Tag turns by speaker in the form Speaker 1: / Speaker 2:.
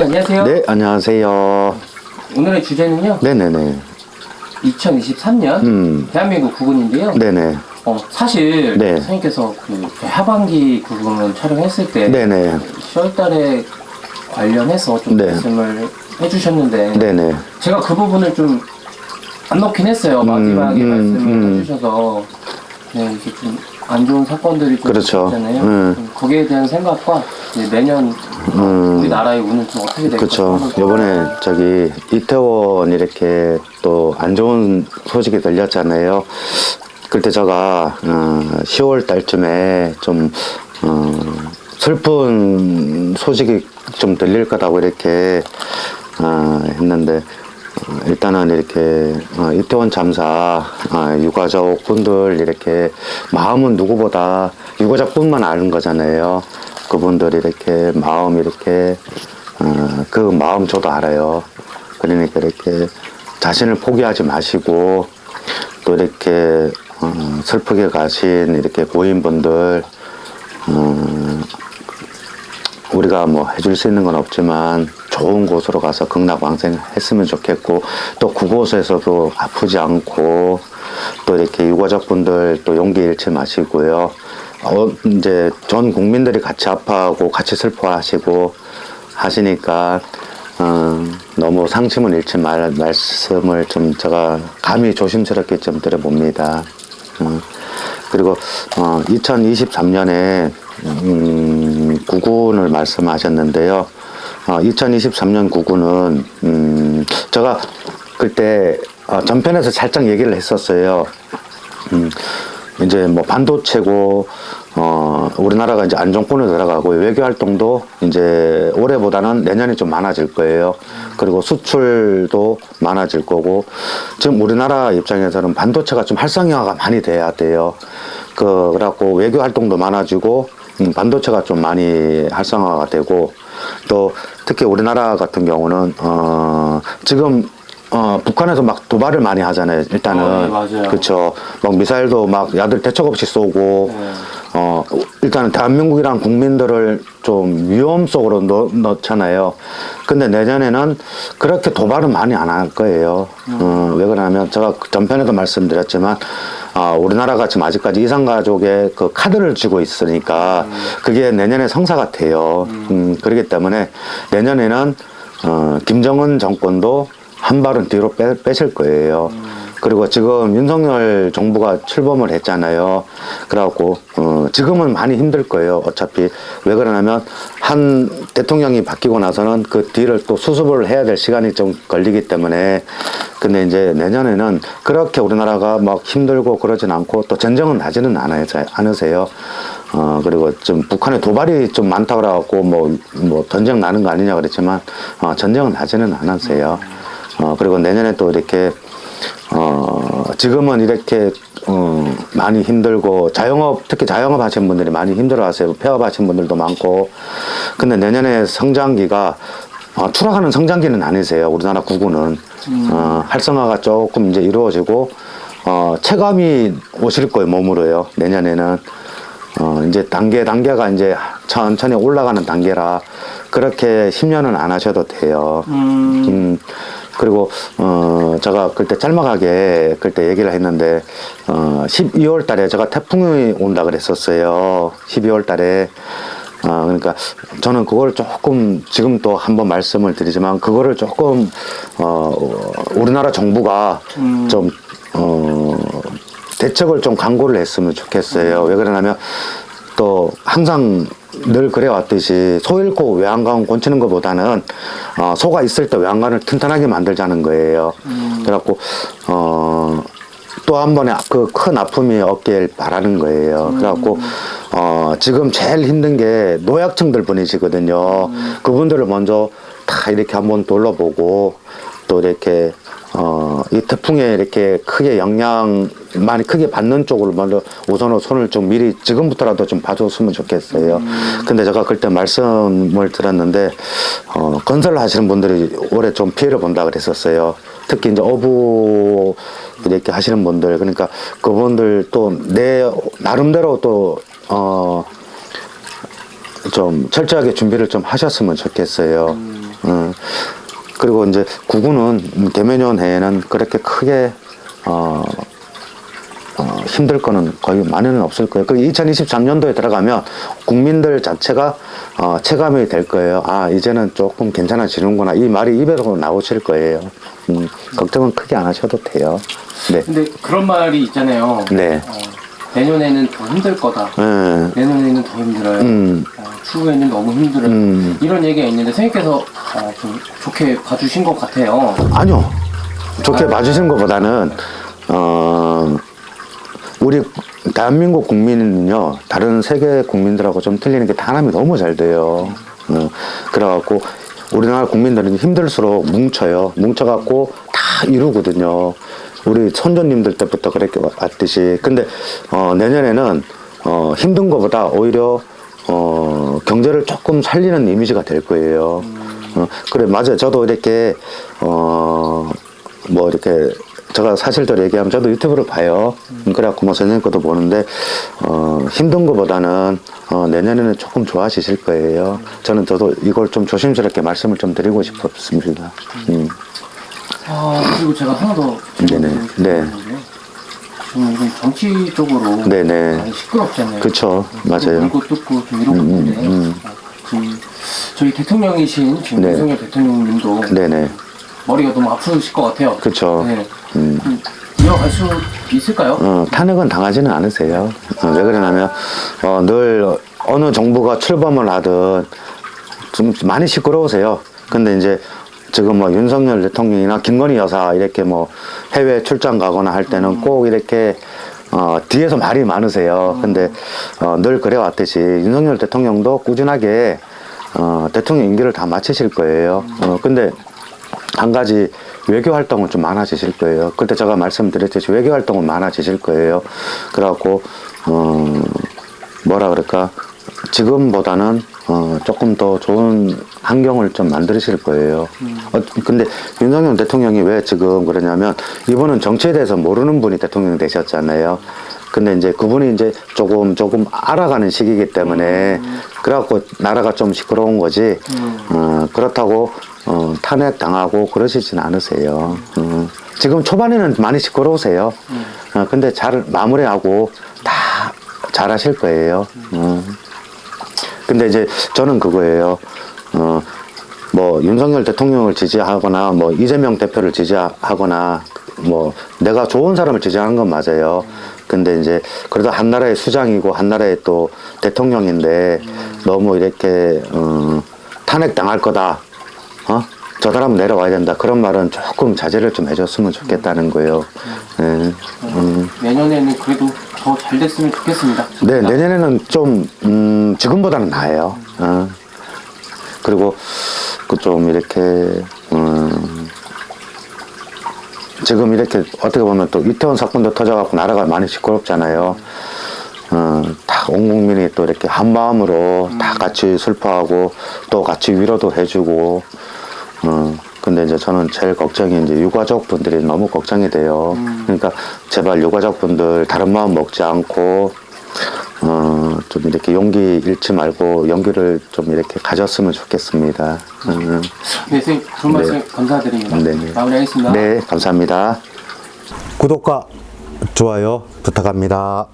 Speaker 1: 네, 안녕하세요.
Speaker 2: 네, 안녕하세요.
Speaker 1: 오늘의 주제는요.
Speaker 2: 네네네.
Speaker 1: 2023년 대한민국 구군인데요.
Speaker 2: 네네.
Speaker 1: 사실
Speaker 2: 네.
Speaker 1: 선생님께서 그 하반기 구군을 촬영했을 때
Speaker 2: 네네.
Speaker 1: 10월달에 관련해서 좀
Speaker 2: 네.
Speaker 1: 말씀을 해주셨는데
Speaker 2: 네네.
Speaker 1: 제가 그 부분을 좀 안 넣긴 했어요. 마지막에 말씀을 해주셔서 네, 이게 좀 안 좋은 사건들이 좀
Speaker 2: 그렇죠.
Speaker 1: 있잖아요. 거기에 대한 생각과 이제 내년 우리나라의 운은 좀 어떻게 될까?
Speaker 2: 그렇죠. 요번에 저기 이태원 이렇게 또 안 좋은 소식이 들렸잖아요. 그때 제가 10월 달쯤에 좀 슬픈 소식이 좀 들릴 거라고 이렇게 했는데 일단은 이렇게 이태원 참사 유가족 분들 이렇게 마음은 누구보다 유가족뿐만 아는 거잖아요. 그분들 이렇게 마음 이렇게 그 마음 저도 알아요. 그러니까 이렇게 자신을 포기하지 마시고 또 이렇게 슬프게 가신 이렇게 고인분들 우리가 뭐 해줄 수 있는 건 없지만 좋은 곳으로 가서 극락왕생했으면 좋겠고 또 그곳에서도 아프지 않고 또 이렇게 유가족분들 또 용기 잃지 마시고요. 이제 전 국민들이 같이 아파하고 같이 슬퍼하시고 하시니까 너무 상심을 잃지 말 말씀을 좀 제가 감히 조심스럽게 좀 드려봅니다. 그리고 2023년에 구군을 말씀하셨는데요. 2023년 구군은 제가 그때 전편에서 살짝 얘기를 했었어요. 이제 뭐 반도체고 우리나라가 이제 안정권에 들어가고 외교 활동도 이제 올해보다는 내년이 좀 많아질 거예요. 그리고 수출도 많아질 거고 지금 우리나라 입장에서는 반도체가 좀 활성화가 많이 돼야 돼요. 그래갖고 외교 활동도 많아지고 반도체가 좀 많이 활성화가 되고 또 특히 우리나라 같은 경우는 지금 북한에서 막 도발을 많이 하잖아요. 일단은
Speaker 1: 네, 맞아요.
Speaker 2: 그렇죠. 막 미사일도 막 야들 대책 없이 쏘고 일단은 대한민국이랑 국민들을 좀 위험 속으로 넣잖아요. 근데 내년에는 그렇게 도발은 많이 안 할 거예요. 왜 그러냐면 제가 전편에도 말씀드렸지만 우리나라가 지금 아직까지 이산가족의 그 카드를 쥐고 있으니까 그게 내년에 성사가 돼요. 그렇기 때문에 내년에는 김정은 정권도 한 발은 뒤로 빼실 거예요. 그리고 지금 윤석열 정부가 출범을 했잖아요. 그래갖고 지금은 많이 힘들 거예요. 어차피 왜 그러냐면 한 대통령이 바뀌고 나서는 그 뒤를 또 수습을 해야 될 시간이 좀 걸리기 때문에 근데 이제 내년에는 그렇게 우리나라가 막 힘들고 그러진 않고 또 전쟁은 나지는 않으세요. 그리고 좀 북한에 도발이 좀 많다 그래갖고 뭐 전쟁 나는 거 아니냐 그랬지만 전쟁은 나지는 않으세요. 그리고 내년에 또 이렇게 지금은 이렇게 많이 힘들고 자영업 특히 자영업 하시는 분들이 많이 힘들어 하세요. 폐업 하시는 분들도 많고 근데 내년에 성장기가 추락하는 성장기는 아니세요. 우리나라 구군은 활성화가 조금 이제 이루어지고 체감이 오실 거예요. 몸으로요. 내년에는 이제 단계가 이제 천천히 올라가는 단계라 그렇게 10년은 안 하셔도 돼요. 그리고 제가 그때 짤막하게 그때 얘기를 했는데 12월 달에 제가 태풍이 온다 그랬었어요. 12월 달에 그러니까 저는 그걸 조금 지금 또 한번 말씀을 드리지만 그거를 조금 우리나라 정부가 좀 대책을 좀 강구를 했으면 좋겠어요. 왜 그러냐면 또 항상 늘 그래왔듯이 소 잃고 외양간 곤치는 것보다는 소가 있을 때 외양간을 튼튼하게 만들자는 거예요. 그래갖고 또 한 번에 그 큰 아픔이 없길 바라는 거예요. 그래갖고 지금 제일 힘든 게 노약층들 분이시거든요. 그분들을 먼저 다 이렇게 한번 둘러보고 또 이렇게 이 태풍에 이렇게 크게 영향 많이 크게 받는 쪽으로 먼저 우선은 손을 좀 미리 지금부터라도 좀 봐줬으면 좋겠어요. 근데 제가 그때 말씀을 드렸는데 건설 하시는 분들이 올해 좀 피해를 본다 그랬었어요. 특히 이제 어부 이렇게 하시는 분들 그러니까 그분들 또 내 나름대로 또 좀 철저하게 준비를 좀 하셨으면 좋겠어요. 그리고 이제 구군은 개면위원회에는 그렇게 크게 힘들 거는 거의 많이는 없을 거예요. 그 2023년도에 들어가면 국민들 자체가 체감이 될 거예요. 아, 이제는 조금 괜찮아지는구나. 이 말이 입에서 나오실 거예요. 걱정은 크게 안 하셔도 돼요. 네.
Speaker 1: 근데 그런 말이 있잖아요.
Speaker 2: 네.
Speaker 1: 내년에는 더 힘들 거다. 내년에는 더 힘들어요. 추후에는 너무 힘들어요. 이런 얘기가 있는데 선생님께서 좀 좋게 봐주신 것 같아요.
Speaker 2: 아니요. 좋게 봐주신 것보다는 우리 대한민국 국민은요, 다른 세계 국민들하고 좀 틀리는 게 단합이 너무 잘 돼요. 그래갖고 우리나라 국민들은 힘들수록 뭉쳐요. 뭉쳐갖고 다 이루거든요. 우리 선조님들 때부터 그렇게 왔듯이. 근데 내년에는 힘든 것보다 오히려 경제를 조금 살리는 이미지가 될 거예요. 그래, 맞아요. 저도 이렇게 뭐 이렇게 제가 사실대로 얘기하면 저도 유튜브를 봐요. 그래갖고 뭐 선생님 것도 보는데 힘든 것보다는 내년에는 조금 좋아지실 거예요. 저도 이걸 좀 조심스럽게 말씀을 좀 드리고 싶었습니다.
Speaker 1: 그리고 제가 하나 더
Speaker 2: 네네. 네.
Speaker 1: 지금 좀 정치적으로
Speaker 2: 네네.
Speaker 1: 많이 시끄럽잖아요.
Speaker 2: 그쵸. 맞아요.
Speaker 1: 물고 뜯고 좀 이러고 있는데 지금 저희 대통령이신 지금
Speaker 2: 네.
Speaker 1: 윤석열 대통령님도
Speaker 2: 네네.
Speaker 1: 머리가 너무 아프실 것 같아요.
Speaker 2: 그쵸.
Speaker 1: 네. 이어갈 수 있을까요?
Speaker 2: 탄핵은 당하지는 않으세요. 왜 그러냐면 늘 어느 정부가 출범을 하든 좀 많이 시끄러우세요. 근데 이제 지금 뭐 윤석열 대통령이나 김건희 여사 이렇게 뭐 해외 출장 가거나 할 때는 꼭 이렇게 뒤에서 말이 많으세요. 근데 늘 그래왔듯이 윤석열 대통령도 꾸준하게 대통령 임기를 다 마치실 거예요. 근데 한 가지 외교 활동은 좀 많아지실 거예요. 그때 제가 말씀드렸듯이 외교 활동은 많아지실 거예요. 그래갖고 뭐라 그럴까, 지금보다는 조금 더 좋은 환경을 좀 만드실 거예요. 근데 윤석열 대통령이 왜 지금 그러냐면 이분은 정치에 대해서 모르는 분이 대통령이 되셨잖아요. 근데 이제 그분이 이제 조금 알아가는 시기이기 때문에 그래갖고 나라가 좀 시끄러운 거지. 그렇다고 탄핵 당하고 그러시진 않으세요. 지금 초반에는 많이 시끄러우세요. 근데 잘 마무리하고 다 잘하실 거예요. 근데 이제 저는 그거예요. 뭐 윤석열 대통령을 지지하거나 뭐 이재명 대표를 지지하거나 뭐 내가 좋은 사람을 지지하는 건 맞아요. 근데 이제 그래도 한 나라의 수장이고 한 나라의 또 대통령인데 너무 이렇게 탄핵 당할 거다. 저 사람은 내려와야 된다. 그런 말은 조금 자제를 좀 해줬으면 좋겠다는 거예요. 네.
Speaker 1: 내년에는 그래도 더 잘 됐으면 좋겠습니다. 진짜.
Speaker 2: 네, 내년에는 좀 지금보다는 나아요. 그리고 그 좀 이렇게 지금 이렇게 어떻게 보면 또 이태원 사건도 터져갖고 나라가 많이 시끄럽잖아요. 다 온 국민이 또 이렇게 한 마음으로 다 같이 슬퍼하고 또 같이 위로도 해주고. 근데 이제 저는 제일 걱정이 이제 유가족 분들이 너무 걱정이 돼요. 그러니까 제발 유가족 분들 다른 마음 먹지 않고 좀 이렇게 용기 잃지 말고 용기를 좀 이렇게 가졌으면 좋겠습니다.
Speaker 1: 네, 선생님 좋은 말씀 감사드립니다.
Speaker 2: 네네.
Speaker 1: 마무리하겠습니다.
Speaker 2: 네, 감사합니다. 구독과 좋아요 부탁합니다.